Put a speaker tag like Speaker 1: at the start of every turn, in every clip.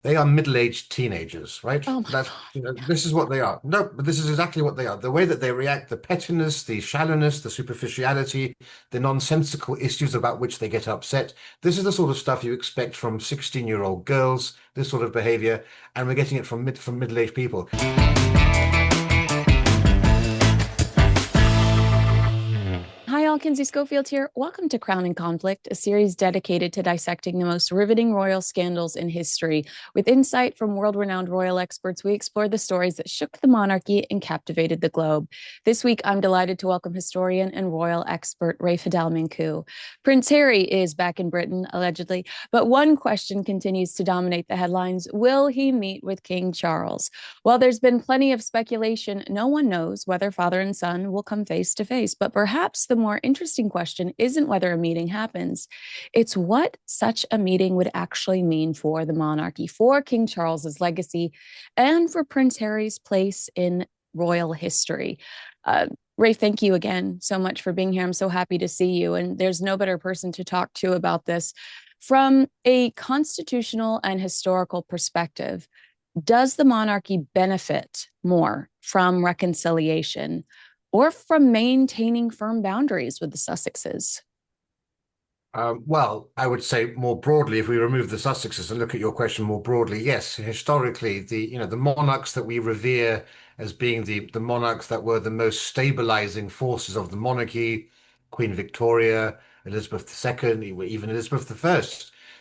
Speaker 1: They are middle-aged teenagers, right?
Speaker 2: Oh my
Speaker 1: That's,
Speaker 2: God.
Speaker 1: this is what they are. No, but this is exactly what they are. The way that they react, the pettiness, the shallowness, the superficiality, the nonsensical issues about which they get upset. This is the sort of stuff you expect from 16-year-old girls, this sort of behavior, and we're getting it from middle-aged people.
Speaker 2: Hi, all. Kinsey Schofield here. Welcome to Crown and Conflict, a series dedicated to dissecting the most riveting royal scandals in history. With insight from world-renowned royal experts, we explore the stories that shook the monarchy and captivated the globe. This week, I'm delighted to welcome historian and royal expert Rafe Heydel-Mankoo. Prince Harry is back in Britain, allegedly, but one question continues to dominate the headlines. Will he meet with King Charles? While there's been plenty of speculation, no one knows whether father and son will come face to face. But perhaps the more interesting question isn't whether a meeting happens, it's what such a meeting would actually mean for the monarchy, for King Charles's legacy, and for Prince Harry's place in royal history. Uh, Ray, thank you again so much for being here. I'm so happy to see you. And there's no better person to talk to about this. From a constitutional and historical perspective, does the monarchy benefit more from reconciliation or from maintaining firm boundaries with the Sussexes?
Speaker 1: Well, I would say more broadly, if we remove the Sussexes and look at your question more broadly, yes, historically, the monarchs that we revere as being the monarchs that were the most stabilizing forces of the monarchy, Queen Victoria, Elizabeth II, even Elizabeth I,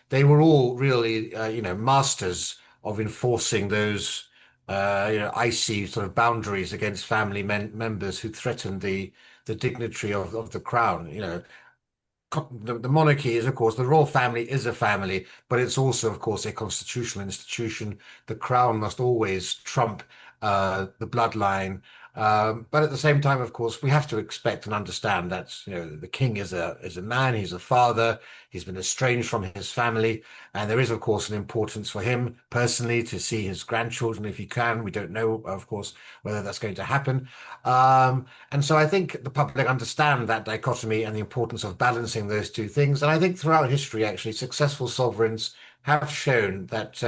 Speaker 1: they were all really, masters of enforcing those, icy sort of boundaries against family members who threatened the dignity of the crown. The monarchy is, of course, the royal family is a family, but it's also, of course, a constitutional institution. The crown must always trump the bloodline. But at the same time, of course, we have to expect and understand that, the king is a man, he's a father, he's been estranged from his family, and there is, of course, an importance for him personally to see his grandchildren if he can. We don't know, of course, whether that's going to happen. And so I think the public understand that dichotomy and the importance of balancing those two things. And I think throughout history, actually, successful sovereigns have shown that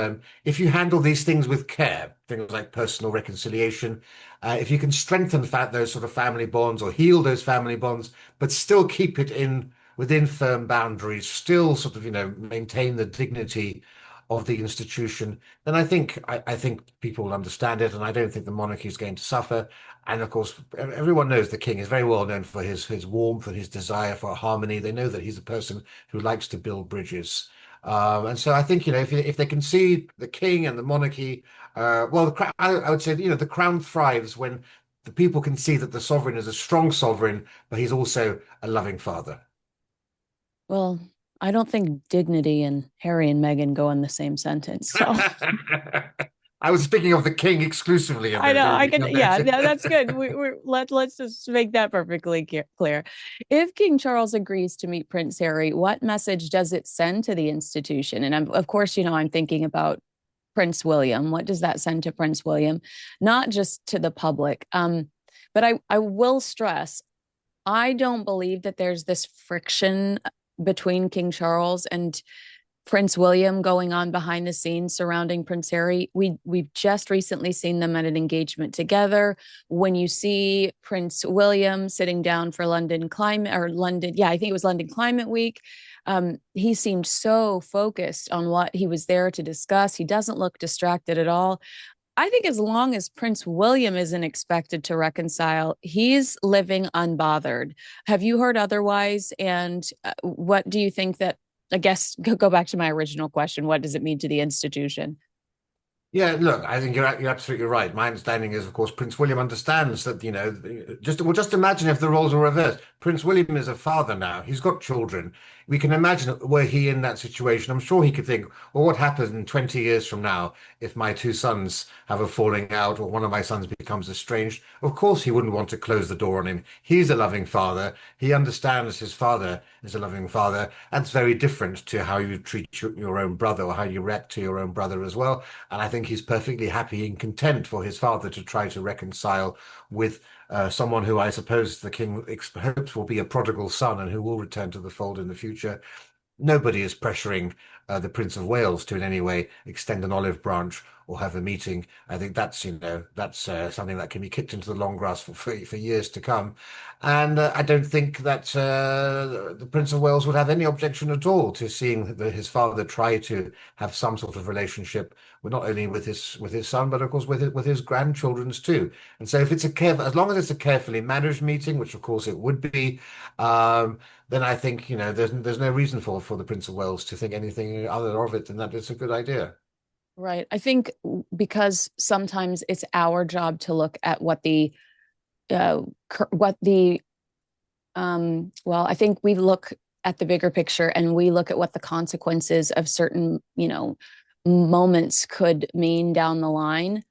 Speaker 1: if you handle these things with care, things like personal reconciliation, if you can strengthen those sort of family bonds or heal those family bonds, but still keep it in within firm boundaries, still sort of, maintain the dignity of the institution, then I think people will understand it, and I don't think the monarchy is going to suffer. And of course, everyone knows the king is very well known for his warmth and his desire for harmony. They know that he's a person who likes to build bridges. And so I think, if they can see the king and the monarchy, well, I would say, the crown thrives when the people can see that the sovereign is a strong sovereign, but he's also a loving father.
Speaker 2: Well, I don't think dignity and Harry and Meghan go in the same sentence. So
Speaker 1: I was speaking of the king exclusively in
Speaker 2: I
Speaker 1: there.
Speaker 2: know I
Speaker 1: You
Speaker 2: can.
Speaker 1: know,
Speaker 2: Yeah, that's good. Let's just make that perfectly clear. If King Charles agrees to meet Prince Harry, what message does it send to the institution? And of course, I'm thinking about Prince William. What does that send to Prince William? Not just to the public. But I will stress, I don't believe that there's this friction between King Charles and Prince William going on behind the scenes surrounding Prince Harry. We've just recently seen them at an engagement together. When you see Prince William sitting down for London Climate or London, yeah, I think it was London Climate Week. He seemed so focused on what he was there to discuss. He doesn't look distracted at all. I think as long as Prince William isn't expected to reconcile, he's living unbothered. Have you heard otherwise? And what do you think that, I guess, go back to my original question, what does it mean to the institution?
Speaker 1: Yeah, look, I think you're absolutely right. My understanding is, of course, Prince William understands that, just imagine if the roles were reversed. Prince William is a father now. He's got children. We can imagine were he in that situation. I'm sure he could think, well, what happens in 20 years from now if my two sons have a falling out or one of my sons becomes estranged? Of course, he wouldn't want to close the door on him. He's a loving father. He understands his father is a loving father. That's very different to how you treat your own brother or how you react to your own brother as well. And I think he's perfectly happy and content for his father to try to reconcile with someone who I suppose the king hopes will be a prodigal son and who will return to the fold in the future. Nobody is pressuring the Prince of Wales to in any way extend an olive branch or have a meeting. I think that's, that's something that can be kicked into the long grass for years to come. And I don't think that the Prince of Wales would have any objection at all to seeing his father try to have some sort of relationship with not only with his son, but of course with his grandchildren's too. And so if it's as long as it's a carefully managed meeting, which of course it would be, um, then I think, there's no reason for the Prince of Wales to think anything other of it than that it's a good idea.
Speaker 2: Right. I think because sometimes it's our job to look at uh, what the well, I think we look at the bigger picture and we look at what the consequences of certain, moments could mean down the line.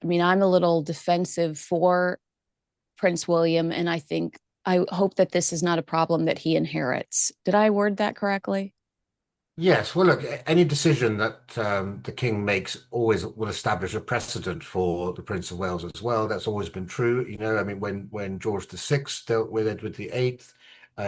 Speaker 2: I mean, I'm a little defensive for Prince William, and I hope that this is not a problem that he inherits. Did I word that correctly?
Speaker 1: Yes, well, look, any decision that the king makes always will establish a precedent for the Prince of Wales as well. That's always been true. I mean, when George VI dealt with Edward VIII,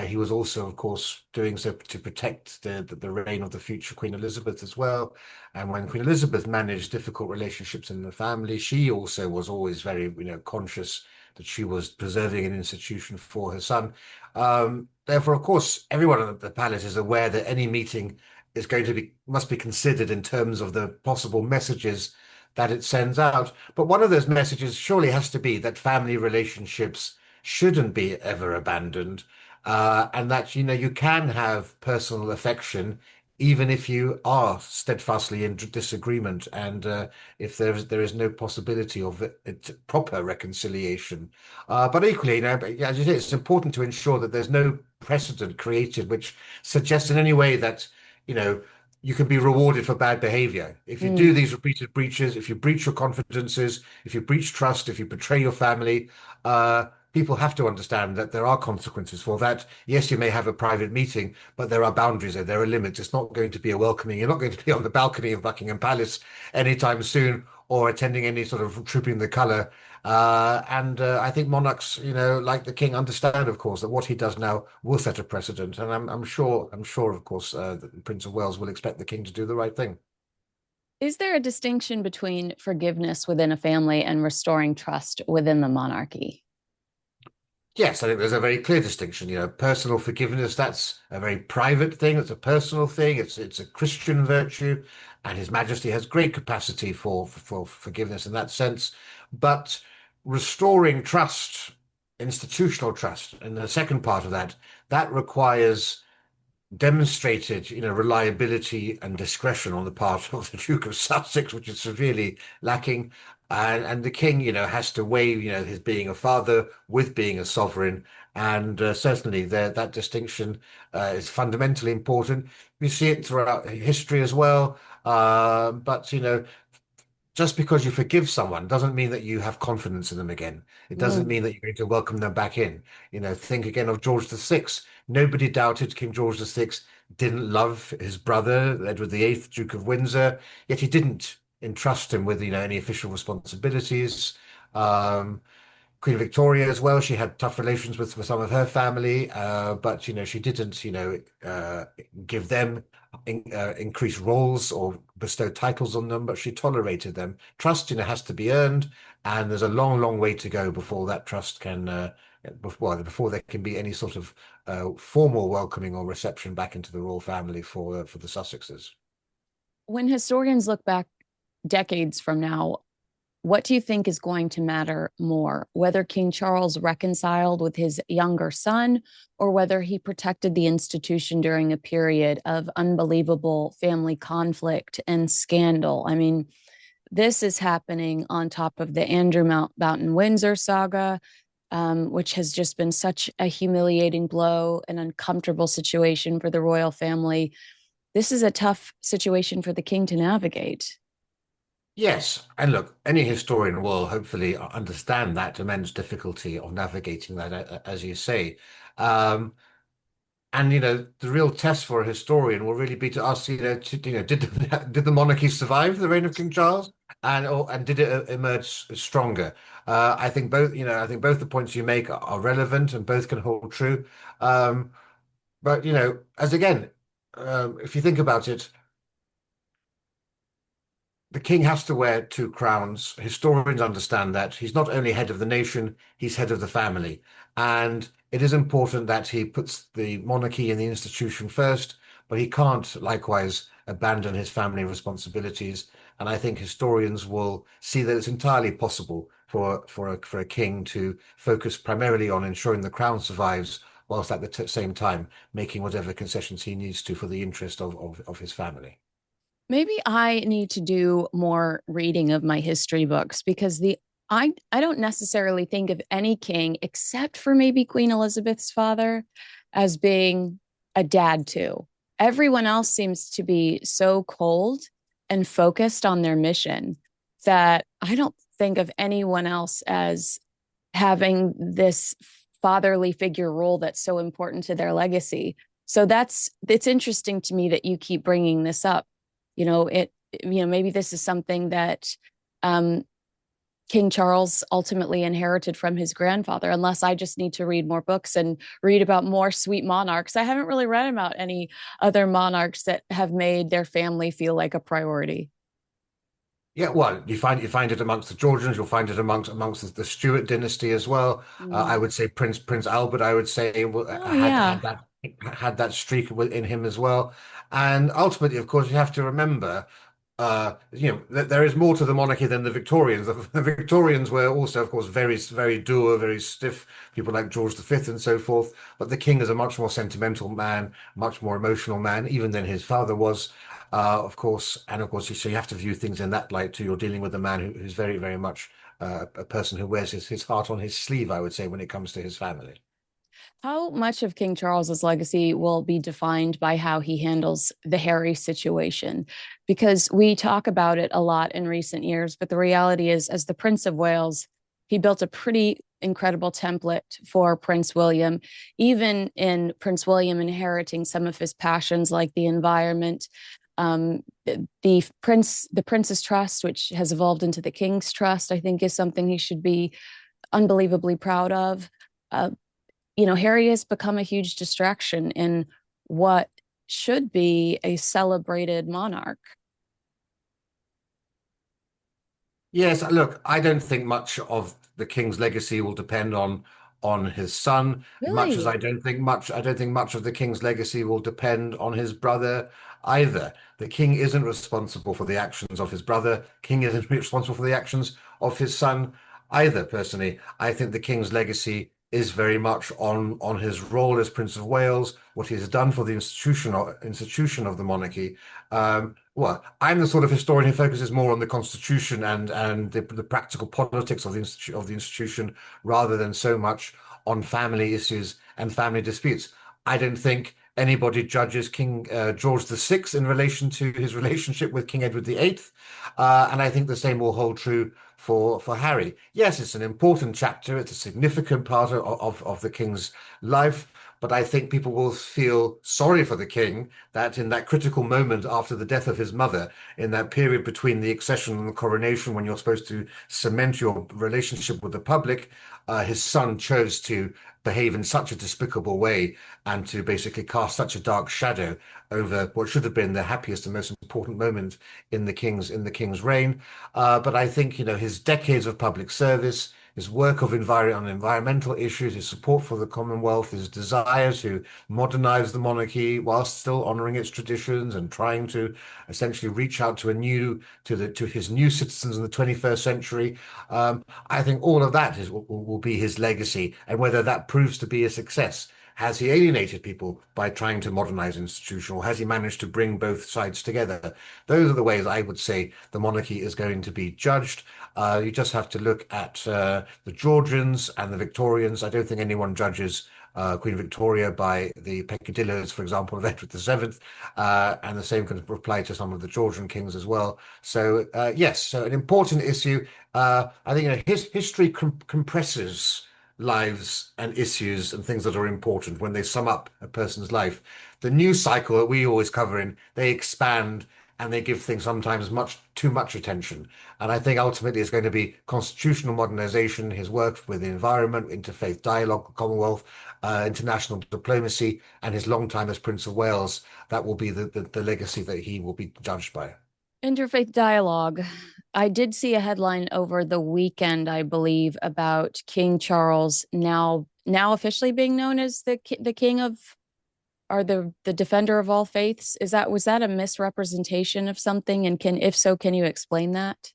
Speaker 1: he was also, of course, doing so to protect the reign of the future Queen Elizabeth as well. And when Queen Elizabeth managed difficult relationships in the family, she also was always very, conscious that she was preserving an institution for her son. Therefore, of course, everyone at the palace is aware that any meeting is going to be must be considered in terms of the possible messages that it sends out. But one of those messages surely has to be that family relationships shouldn't be ever abandoned, and that you can have personal affection even if you are steadfastly in disagreement, and if there is no possibility of proper reconciliation. But equally, as you say, it's important to ensure that there's no precedent created which suggests in any way that you know, you can be rewarded for bad behavior. If you do
Speaker 2: Mm.
Speaker 1: these repeated breaches, if you breach your confidences, if you breach trust, if you betray your family, people have to understand that there are consequences for that. Yes, you may have a private meeting, but there are boundaries there. There are limits. It's not going to be a welcoming. You're not going to be on the balcony of Buckingham Palace anytime soon or attending any sort of trooping the colour. And I think monarchs, like the king, understand, of course, that what he does now will set a precedent. And I'm sure, of course, that the Prince of Wales will expect the king to do the right thing.
Speaker 2: Is there a distinction between forgiveness within a family and restoring trust within the monarchy?
Speaker 1: Yes, I think there's a very clear distinction. Personal forgiveness, that's a very private thing. It's a personal thing. It's a Christian virtue, and His Majesty has great capacity for forgiveness in that sense. But restoring trust, institutional trust, and the second part of that, that requires demonstrated, reliability and discretion on the part of the Duke of Sussex, which is severely lacking. And the king, has to weigh, his being a father with being a sovereign. And certainly that distinction is fundamentally important. We see it throughout history as well. But, just because you forgive someone doesn't mean that you have confidence in them again. It doesn't
Speaker 2: Mm.
Speaker 1: mean that you're going to welcome them back in. Think again of George VI. Nobody doubted King George VI didn't love his brother, Edward VIII, Duke of Windsor, yet he didn't entrust him with, any official responsibilities. Um, Queen Victoria as well. She had tough relations with some of her family, but she didn't, give them increased roles or bestow titles on them, but she tolerated them. Trust, has to be earned, and there's a long, long way to go before that trust can, before there can be any sort of formal welcoming or reception back into the royal family for the Sussexes.
Speaker 2: When historians look back decades from now, what do you think is going to matter more? Whether King Charles reconciled with his younger son or whether he protected the institution during a period of unbelievable family conflict and scandal? I mean, this is happening on top of the Andrew Mountain Windsor saga, which has just been such a humiliating blow, an uncomfortable situation for the royal family. This is a tough situation for the king to navigate.
Speaker 1: Yes, and look, any historian will hopefully understand that immense difficulty of navigating that, as you say. Um, and the real test for a historian will really be to ask, did did the monarchy survive the reign of King Charles, and did it emerge stronger? I think both the points you make are, relevant and both can hold true. Um, but as again. if you think about it, the king has to wear two crowns. Historians understand that. He's not only head of the nation, he's head of the family. And it is important that he puts the monarchy and the institution first, but he can't likewise abandon his family responsibilities. And I think historians will see that it's entirely possible for a king to focus primarily on ensuring the crown survives, whilst at the t same time making whatever concessions he needs to for the interest of his family.
Speaker 2: Maybe I need to do more reading of my history books because I don't necessarily think of any king except for maybe Queen Elizabeth's father as being a dad too. Everyone else seems to be so cold and focused on their mission that I don't think of anyone else as having this fatherly figure role that's so important to their legacy. So it's interesting to me that you keep bringing this up. Maybe this is something that um, King Charles ultimately inherited from his grandfather, unless I just need to read more books and read about more sweet monarchs. I haven't really read about any other monarchs that have made their family feel like a priority.
Speaker 1: Yeah, well, you find it amongst the Georgians. You'll find it amongst the Stuart dynasty as well. I
Speaker 2: Mm.
Speaker 1: would say Prince Albert. I would say
Speaker 2: Oh,
Speaker 1: had
Speaker 2: yeah.
Speaker 1: had that streak in him as well. And ultimately, of course, you have to remember, there is more to the monarchy than the Victorians. The Victorians were also, of course, very dour, very stiff. People like George V and so forth. But the king is a much more sentimental man, much more emotional man, even than his father was. Of course, and of course, so you have to view things in that light too. You're dealing with a man who's very much a person who wears his heart on his sleeve, I would say, when it comes to his family.
Speaker 2: How much of King Charles's legacy will be defined by how he handles the Harry situation? Because we talk about it a lot in recent years, but the reality is, as the Prince of Wales, he built a pretty incredible template for Prince William, even in Prince William inheriting some of his passions like the environment. The Prince's Trust, which has evolved into the King's Trust, I think is something he should be unbelievably proud of. Uh, Harry has become a huge distraction in what should be a celebrated monarch.
Speaker 1: Yes, look, I don't think much of the king's legacy will depend on his son, much as
Speaker 2: Really?
Speaker 1: I don't think much of the king's legacy will depend on his brother either. The king isn't responsible for the actions of his brother. King isn't responsible for the actions of his son either, personally. I think the king's legacy is very much on his role as Prince of Wales, what he has done for the institution of the monarchy. Well, I'm the sort of historian who focuses more on the constitution and the practical politics of the institution rather than so much on family issues and family disputes. I don't think anybody judges King George VI in relation to his relationship with King Edward VIII, and I think the same will hold true for Harry. Yes, it's an important chapter. It's a significant part of the king's life. But I think people will feel sorry for the king that in that critical moment after the death of his mother, in that period between the accession and the coronation, when you're supposed to cement your relationship with the public, his son chose to behave in such a despicable way and to basically cast such a dark shadow over what should have been the happiest and most important moment in the king's reign. But I think, his decades of public service, his work on environmental issues, his support for the Commonwealth, his desire to modernize the monarchy whilst still honoring its traditions and trying to essentially reach out to his new citizens in the 21st century. I think all of that will be his legacy, and whether that proves to be a success. Has he alienated people by trying to modernize institution, or has he managed to bring both sides together? Those are the ways I would say the monarchy is going to be judged. You just have to look at the Georgians and the Victorians. I don't think anyone judges Queen Victoria by the peccadillos, for example, of Edward VII, and the same can apply to some of the Georgian kings as well. So yes, so an important issue. I think history compresses lives and issues and things that are important when they sum up a person's life. The news cycle that we always cover in, they expand and they give things sometimes much too much attention. And I think ultimately it's going to be constitutional modernization, his work with the environment, interfaith dialogue, Commonwealth, international diplomacy, and his long time as Prince of Wales. That will be the legacy that he will be judged by.
Speaker 2: Interfaith dialogue. I did see a headline over the weekend, I believe, about King Charles now officially being known as the king of or the defender of all faiths. Was that a misrepresentation of something? And can if so, can you explain that?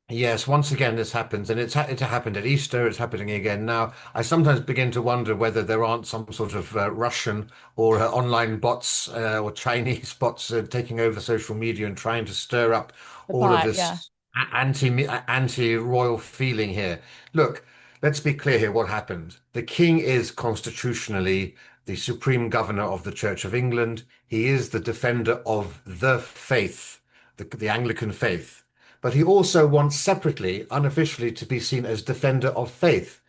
Speaker 1: Yes, once again this happens, and it happened at Easter. It's happening again now. I sometimes begin to wonder whether there aren't some sort of Russian or online bots or Chinese bots taking over social media and trying to stir up
Speaker 2: The
Speaker 1: all of
Speaker 2: pot, yeah.
Speaker 1: this anti-royal feeling here. Look, let's be clear here. What happened? The king is constitutionally the supreme governor of the Church of England. He is the defender of the faith, the Anglican faith. But he also wants separately, unofficially, to be seen as defender of faith.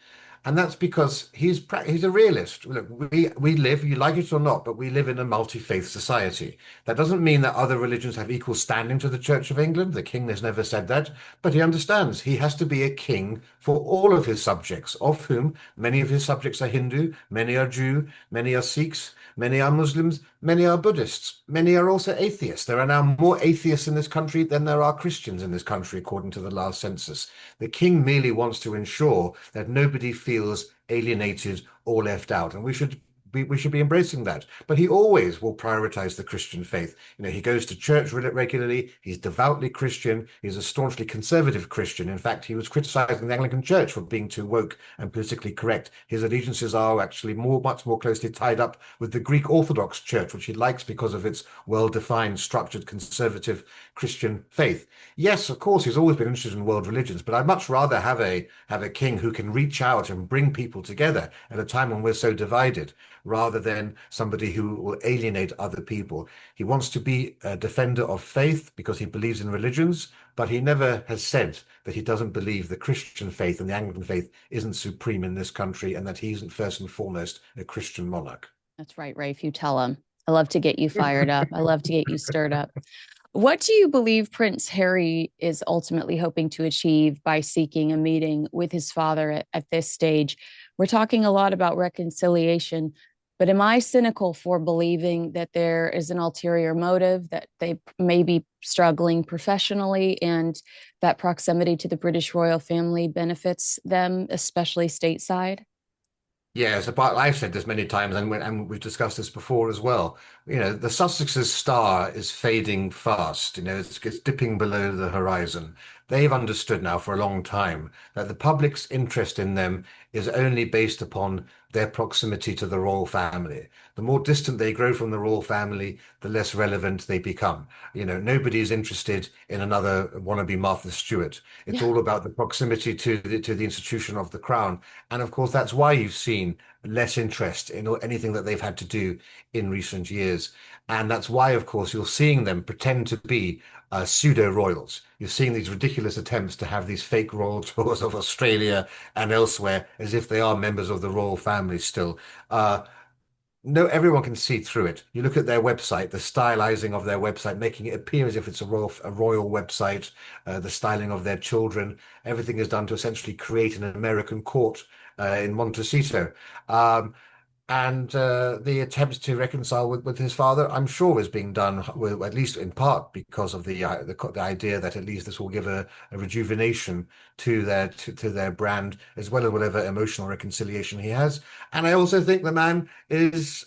Speaker 1: And that's because he's a realist. Look, we live, you like it or not, but we live in a multi-faith society. That doesn't mean that other religions have equal standing to the Church of England. The king has never said that, but he understands he has to be a king for all of his subjects, of whom many of his subjects are Hindu, many are Jew, many are Sikhs, many are Muslims, many are Buddhists, many are also atheists. There are now more atheists in this country than there are Christians in this country, according to the last census. The king merely wants to ensure that nobody feels alienated or left out, and we should be embracing that. But he always will prioritize the Christian faith. You know, he goes to church regularly. He's devoutly Christian. He's a staunchly conservative Christian. In fact, he was criticizing the Anglican Church for being too woke and politically correct. His allegiances are actually much more closely tied up with the Greek Orthodox Church, which he likes because of its well-defined, structured, conservative Christian faith. Yes, of course, he's always been interested in world religions, but I'd much rather have a king who can reach out and bring people together at a time when we're so divided, rather than somebody who will alienate other people. He wants to be a defender of faith because he believes in religions, but he never has said that he doesn't believe the Christian faith and the Anglican faith isn't supreme in this country and that he isn't first and foremost a Christian monarch.
Speaker 2: That's right, Rafe. You tell him. I love to get you fired up. I love to get you stirred up. What do you believe Prince Harry is ultimately hoping to achieve by seeking a meeting with his father at this stage? We're talking a lot about reconciliation, but am I cynical for believing that there is an ulterior motive, that they may be struggling professionally, and that proximity to the British royal family benefits them, especially stateside?
Speaker 1: Yes, but I've said this many times, and we've discussed this before as well. You know, the Sussex's star is fading fast. You know, it's dipping below the horizon. They've understood now for a long time that the public's interest in them is only based upon their proximity to the royal family. The more distant they grow from the royal family, the less relevant they become. You know, nobody is interested in another wannabe Martha Stewart. It's
Speaker 2: Yeah.
Speaker 1: all about the proximity to the institution of the crown. And of course, that's why you've seen less interest in anything that they've had to do in recent years. And that's why, of course, you're seeing them pretend to be pseudo royals. You're seeing these ridiculous attempts to have these fake royal tours of Australia and elsewhere as if they are members of the royal family still. No, everyone can see through it. You look at their website, the stylizing of their website, making it appear as if it's a royal website, the styling of their children. Everything is done to essentially create an American court in Montecito. Um, and the attempts to reconcile with his father, I'm sure, is being done, with, at least in part, because of the idea that at least this will give a rejuvenation to their brand, as well as whatever emotional reconciliation he has. And I also think the man is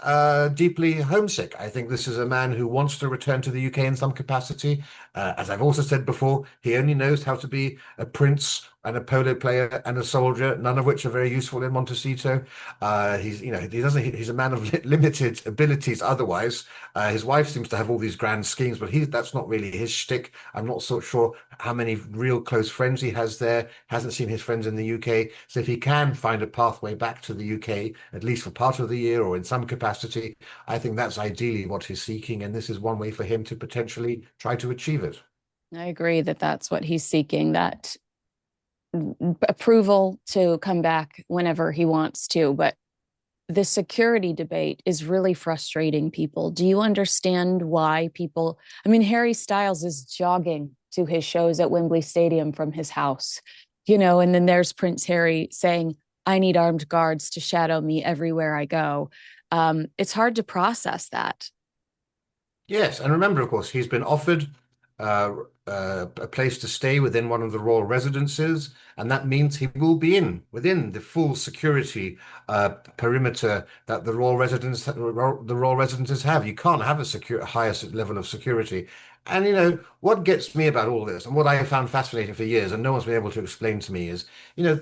Speaker 1: deeply homesick. I think this is a man who wants to return to the UK in some capacity. As I've also said before, he only knows how to be a prince and a polo player and a soldier, none of which are very useful in Montecito. He's a man of limited abilities otherwise. His wife seems to have all these grand schemes, but that's not really his shtick. I'm not so sure how many real close friends he has there. Hasn't seen his friends in the UK. So if he can find a pathway back to the UK, at least for part of the year or in some capacity, I think that's ideally what he's seeking. And this is one way for him to potentially try to achieve it.
Speaker 2: I agree that that's what he's seeking, that approval to come back whenever he wants to. But the security debate is really frustrating people. Do you understand why people? I mean, Harry Styles is jogging to his shows at Wembley Stadium from his house, and then there's Prince Harry saying, I need armed guards to shadow me everywhere I go. It's hard to process that.
Speaker 1: Yes, and remember, of course, he's been offered a place to stay within one of the royal residences, and that means he will be within the full security perimeter that the royal residences have. You can't have a higher level of security. And what gets me about all this, and what I have found fascinating for years, and no one's been able to explain to me, is you know.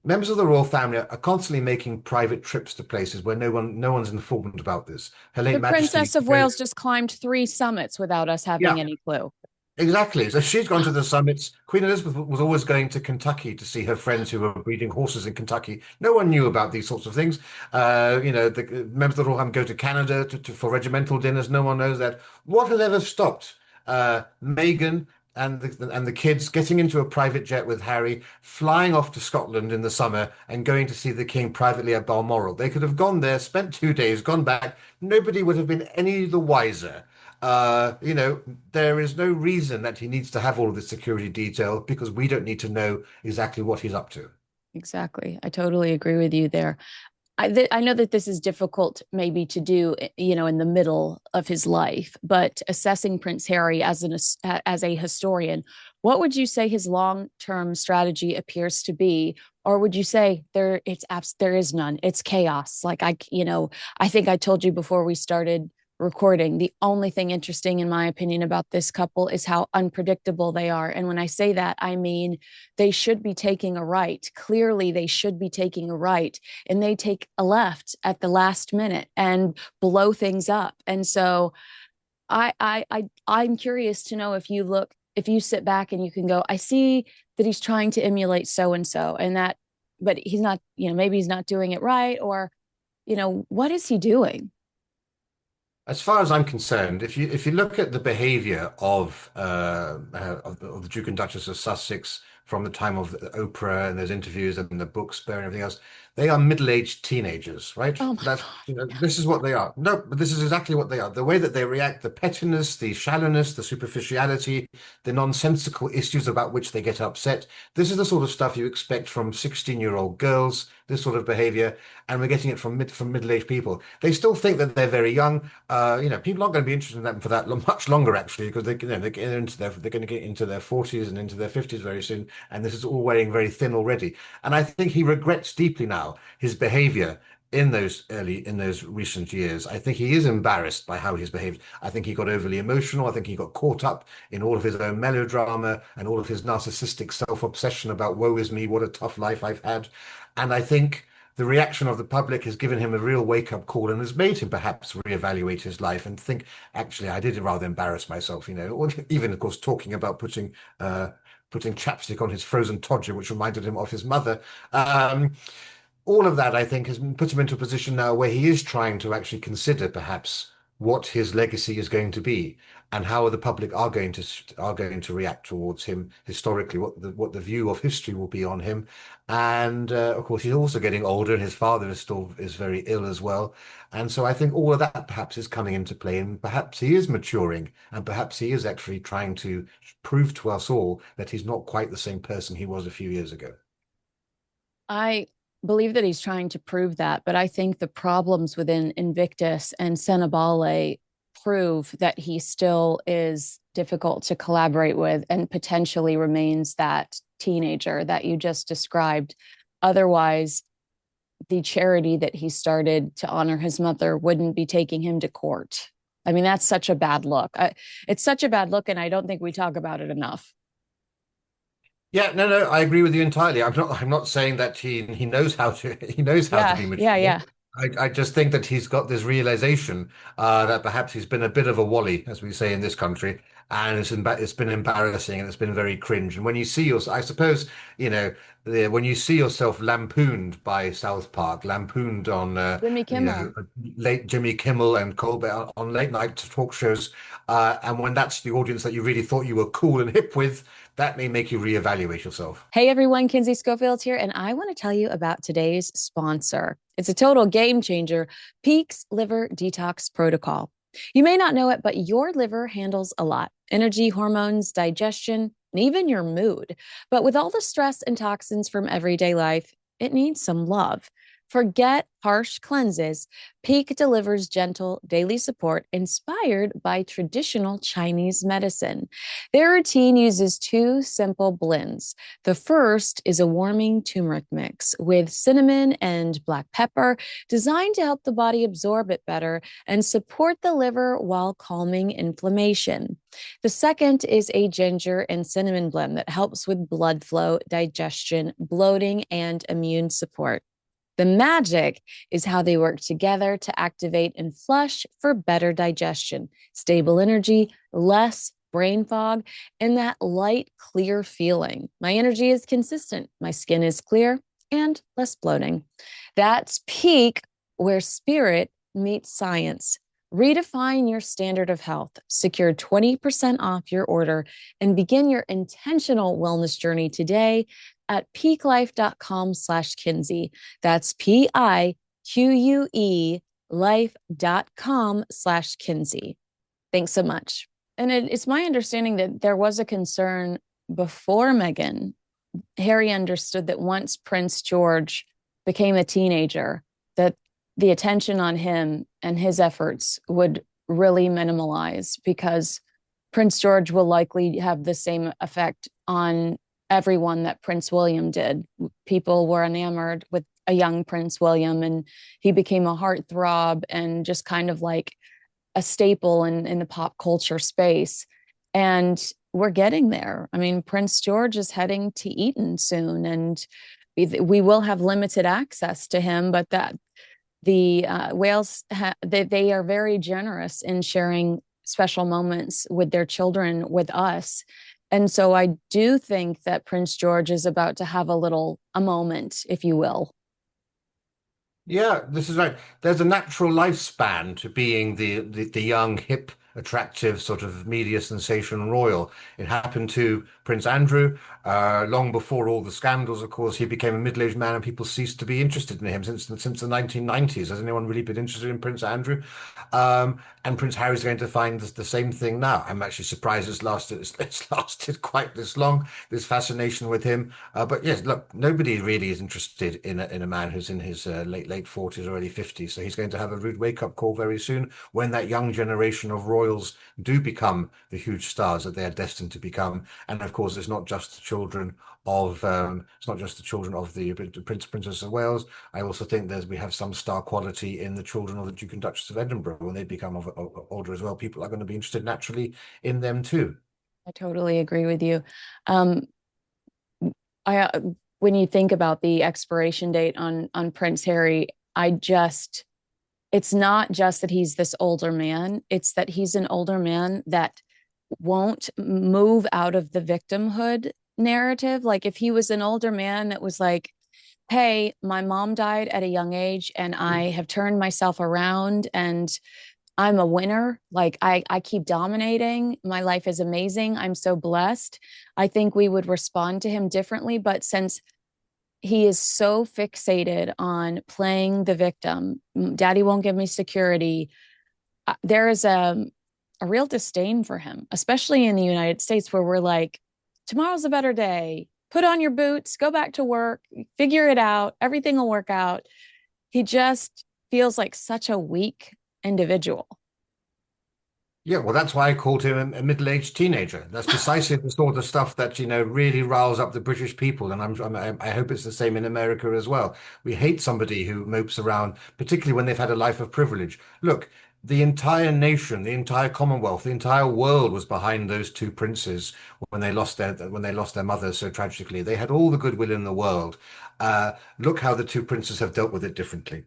Speaker 1: Members of the royal family are constantly making private trips to places where no one's informed about this. Her late
Speaker 2: The
Speaker 1: Majesty,
Speaker 2: Princess of Wales just climbed 3 summits without us having
Speaker 1: yeah,
Speaker 2: any clue.
Speaker 1: exactly. So she's gone to the summits. Queen Elizabeth was always going to Kentucky to see her friends who were breeding horses in Kentucky. No one knew about these sorts of things. The members of the royal family go to Canada for regimental dinners. No one knows that. What has ever stopped Meghan and the kids getting into a private jet with Harry, flying off to Scotland in the summer and going to see the King privately at Balmoral? They could have gone there, spent 2 days, gone back. Nobody would have been any the wiser. Uh, you know, there is no reason that he needs to have all of this security detail because we don't need to know exactly what he's up to.
Speaker 2: Exactly. I totally agree with you there. I know that this is difficult maybe to do, in the middle of his life, but assessing Prince Harry as a historian, what would you say his long-term strategy appears to be? Or would you say there is none? It's chaos. Like I think I told you before we started recording, the only thing interesting in my opinion about this couple is how unpredictable they are. And when I say that, I mean they should be taking a right. Clearly, they should be taking a right, and they take a left at the last minute and blow things up. And so I'm curious to know if you sit back and you can go, I see that he's trying to emulate so and so, and that, but he's not, maybe he's not doing it right, or what is he doing?
Speaker 1: As far as I'm concerned, if you look at the behavior of the Duke and Duchess of Sussex from the time of Oprah and those interviews and the books Spare and everything else, they are middle-aged teenagers, right?
Speaker 2: Oh my
Speaker 1: That's
Speaker 2: God.
Speaker 1: this is what they are. No, but this is exactly what they are. The way that they react, the pettiness, the shallowness, the superficiality, the nonsensical issues about which they get upset. This is the sort of stuff you expect from 16-year-old girls, this sort of behavior, and we're getting it from middle-aged people. They still think that they're very young. People aren't going to be interested in them for that much longer, actually, because they're going to get into their 40s and into their 50s very soon, and this is all wearing very thin already. And I think he regrets deeply now his behavior in those recent years. I think he is embarrassed by how he's behaved. I think he got overly emotional. I think he got caught up in all of his own melodrama and all of his narcissistic self-obsession about woe is me, what a tough life I've had. And I think the reaction of the public has given him a real wake-up call and has made him perhaps reevaluate his life and think, actually, I did rather embarrass myself, or even, of course, talking about putting chapstick on his frozen todger, which reminded him of his mother. All of that, I think, has put him into a position now where he is trying to actually consider perhaps what his legacy is going to be and how the public are going to react towards him historically, what the view of history will be on him. And of course, he's also getting older, and his father is very ill as well. And so I think all of that perhaps is coming into play, and perhaps he is maturing, and perhaps he is actually trying to prove to us all that he's not quite the same person he was a few years ago.
Speaker 2: I believe that he's trying to prove that, but I think the problems within Invictus and Cenobale prove that he still is difficult to collaborate with and potentially remains that teenager that you just described. Otherwise, the charity that he started to honor his mother wouldn't be taking him to court. I mean, that's such a bad look. It's such a bad look, and I don't think we talk about it enough.
Speaker 1: Yeah, no, no, I agree with you entirely. I'm not saying that he knows how to he knows how to
Speaker 2: Yeah,
Speaker 1: be
Speaker 2: yeah,
Speaker 1: mature.
Speaker 2: yeah.
Speaker 1: I just think that he's got this realization that perhaps he's been a bit of a wally, as we say in this country, and it's been embarrassing and it's been very cringe. And when you see your, I suppose, you know, when you see yourself lampooned by South Park, lampooned on,
Speaker 2: Jimmy
Speaker 1: you know,
Speaker 2: Kimmel.
Speaker 1: late Jimmy Kimmel and Colbert on late night talk shows, and when that's the audience that you really thought you were cool and hip with, that may make you reevaluate yourself.
Speaker 2: Hey everyone, Kinsey Schofield here, and I want to tell you about today's sponsor. It's a total game changer, Peak's Liver Detox Protocol. You may not know it, but your liver handles a lot: energy, hormones, digestion, and even your mood. But with all the stress and toxins from everyday life, it needs some love. Forget harsh cleanses. Peak delivers gentle daily support inspired by traditional Chinese medicine. Their routine uses two simple blends. The first is a warming turmeric mix with cinnamon and black pepper, designed to help the body absorb it better and support the liver while calming inflammation. The second is a ginger and cinnamon blend that helps with blood flow, digestion, bloating, and immune support. The magic is how they work together to activate and flush for better digestion, stable energy, less brain fog, and that light, clear feeling. My energy is consistent, my skin is clear, and less bloating. That's peak where spirit meets science. Redefine your standard of health, secure 20% off your order, and begin your intentional wellness journey today at peaklife.com/Kinsey. That's PIQUE life.com/Kinsey. Thanks so much. And it's my understanding that there was a concern before Meghan. Harry understood that once Prince George became a teenager, that the attention on him and his efforts would really minimalize because Prince George will likely have the same effect on everyone that Prince William did. People were enamored with a young Prince William, and he became a heartthrob and just kind of like a staple in the pop culture space. And we're getting there. I mean, Prince George is heading to Eton soon, and we will have limited access to him, but that the Wales they are very generous in sharing special moments with their children with us. And so I do think that Prince George is about to have a moment, if you will.
Speaker 1: Yeah, this is right. There's a natural lifespan to being the young, hip, attractive sort of media sensation royal. It happened to Prince Andrew. Long before all the scandals, of course, he became a middle-aged man and people ceased to be interested in him since the 1990s. Has anyone really been interested in Prince Andrew? And Prince Harry's going to find the same thing now. I'm actually surprised it's lasted quite this long, this fascination with him. But yes, look, nobody really is interested in a man who's in his late 40s or early 50s. So he's going to have a rude wake-up call very soon when that young generation of royals do become the huge stars that they are destined to become. And of course, it's not just the children of the Princess of Wales. I also think we have some star quality in the children of the Duke and Duchess of Edinburgh when they become older as well. People are going to be interested naturally in them too.
Speaker 2: I totally agree with you. Um, I When you think about the expiration date on Prince Harry, it's not just that he's this older man, it's that he's an older man that won't move out of the victimhood narrative. Like if he was an older man that was like, hey, my mom died at a young age and I have turned myself around and I'm a winner. Like I keep dominating. My life is amazing. I'm so blessed. I think we would respond to him differently. But since he is so fixated on playing the victim, daddy won't give me security, there is a real disdain for him, especially in the United States, where we're like, tomorrow's a better day. Put on your boots, go back to work, figure it out. Everything will work out. He just feels like such a weak individual.
Speaker 1: Yeah, well, that's why I called him a middle-aged teenager. That's precisely the sort of stuff that, really riles up the British people. And I hope it's the same in America as well. We hate somebody who mopes around, particularly when they've had a life of privilege. Look, the entire nation, the entire Commonwealth, the entire world was behind those two princes when they lost their mother so tragically. They had all the goodwill in the world. Look how the two princes have dealt with it differently.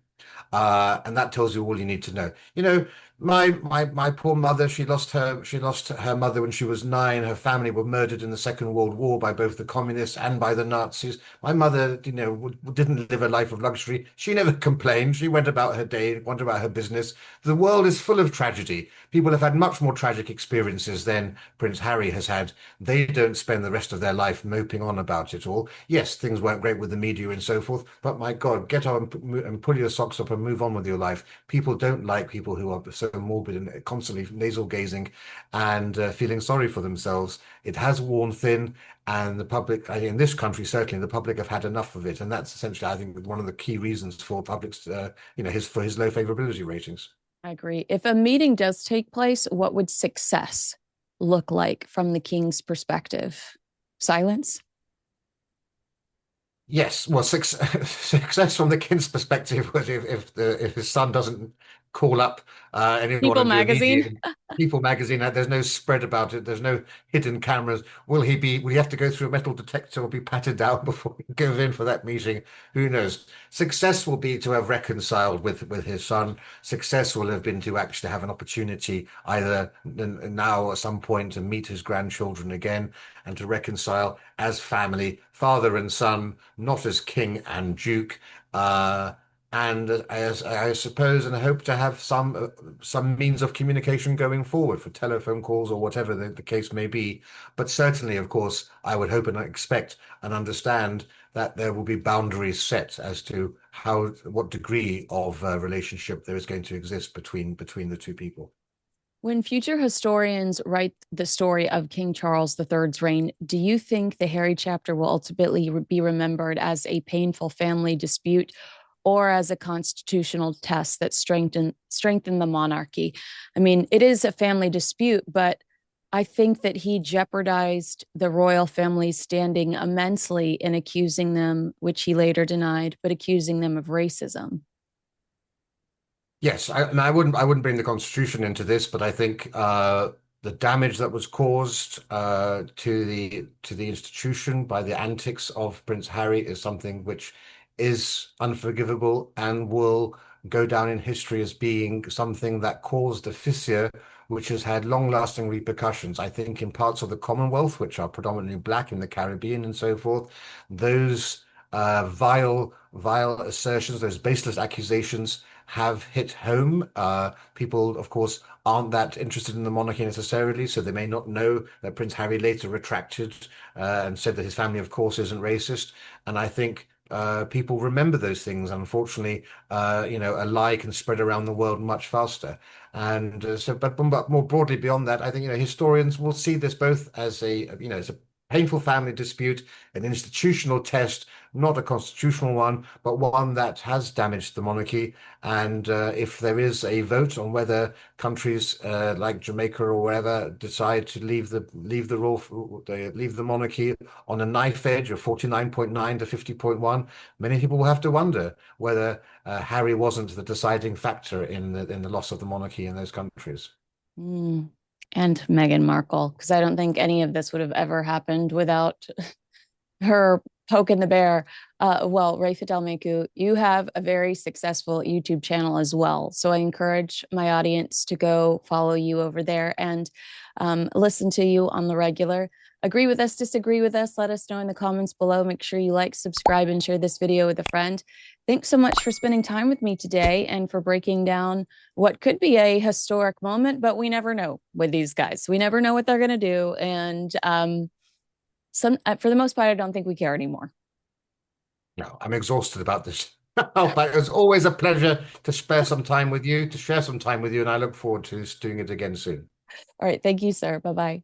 Speaker 1: And that tells you all you need to know. My poor mother, she lost her mother when she was 9. Her family were murdered in the Second World War by both the communists and by the Nazis. My mother, didn't live a life of luxury. She never complained. She went about her day, went about her business. The world is full of tragedy. People have had much more tragic experiences than Prince Harry has had. They don't spend the rest of their life moping on about it all. Yes, things weren't great with the media and so forth, but my God, get on and pull your socks up and move on with your life. People don't like people who are so morbid and constantly nasal gazing and feeling sorry for themselves. It has worn thin, and the public, I think in this country, certainly the public have had enough of it, and that's essentially, I think, one of the key reasons for public's, his low favorability ratings.
Speaker 2: I agree. If a meeting does take place, what would success look like from the king's perspective? Silence?
Speaker 1: Yes, well, success from the kid's perspective was if his son doesn't call up anyone
Speaker 2: People
Speaker 1: and do a
Speaker 2: magazine?
Speaker 1: media People magazine. There's no spread about it. There's no hidden cameras. Will he have to go through a metal detector or be patted down before he goes in for that meeting? Who knows? Success will be to have reconciled with his son. Success will have been to actually have an opportunity either now or at some point to meet his grandchildren again and to reconcile as family, father and son, not as king and duke. And as I suppose and hope to have some means of communication going forward for telephone calls or whatever the case may be. But certainly, of course, I would hope and expect and understand that there will be boundaries set as to what degree of relationship there is going to exist between the two people.
Speaker 2: When future historians write the story of King Charles III's reign, do you think the Harry chapter will ultimately be remembered as a painful family dispute or as a constitutional test that strengthened the monarchy? I mean, it is a family dispute, but I think that he jeopardized the royal family's standing immensely in accusing them, which he later denied, but accusing them of racism.
Speaker 1: Yes, and I wouldn't bring the Constitution into this, but I think the damage that was caused to the institution by the antics of Prince Harry is something which is unforgivable and will go down in history as being something that caused a fissure which has had long-lasting repercussions. I think in parts of the Commonwealth, which are predominantly black in the Caribbean and so forth, those vile assertions, those baseless accusations have hit home. People, of course, aren't that interested in the monarchy necessarily, so they may not know that Prince Harry later retracted and said that his family, of course, isn't racist. And I think people remember those things. Unfortunately, a lie can spread around the world much faster. And but more broadly beyond that, I think historians will see this both as as a painful family dispute, an institutional test, not a constitutional one, but one that has damaged the monarchy. And if there is a vote on whether countries like Jamaica or wherever decide to leave the monarchy on a knife edge of 49.9 to 50.1, many people will have to wonder whether Harry wasn't the deciding factor in the loss of the monarchy in those countries.
Speaker 2: Mm. And Meghan Markle, because I don't think any of this would have ever happened without her poking the bear. Well, Rafe Heydel-Mankoo, you have a very successful YouTube channel as well. So I encourage my audience to go follow you over there and listen to you on the regular. Agree with us, disagree with us, let us know in the comments below. Make sure you like, subscribe, and share this video with a friend. Thanks so much for spending time with me today and for breaking down what could be a historic moment, but we never know with these guys. We never know what they're going to do. And for the most part, I don't think we care anymore.
Speaker 1: No, I'm exhausted about this. But it was always a pleasure to spare some time with you, to share some time with you, and I look forward to doing it again soon.
Speaker 2: All right. Thank you, sir. Bye bye.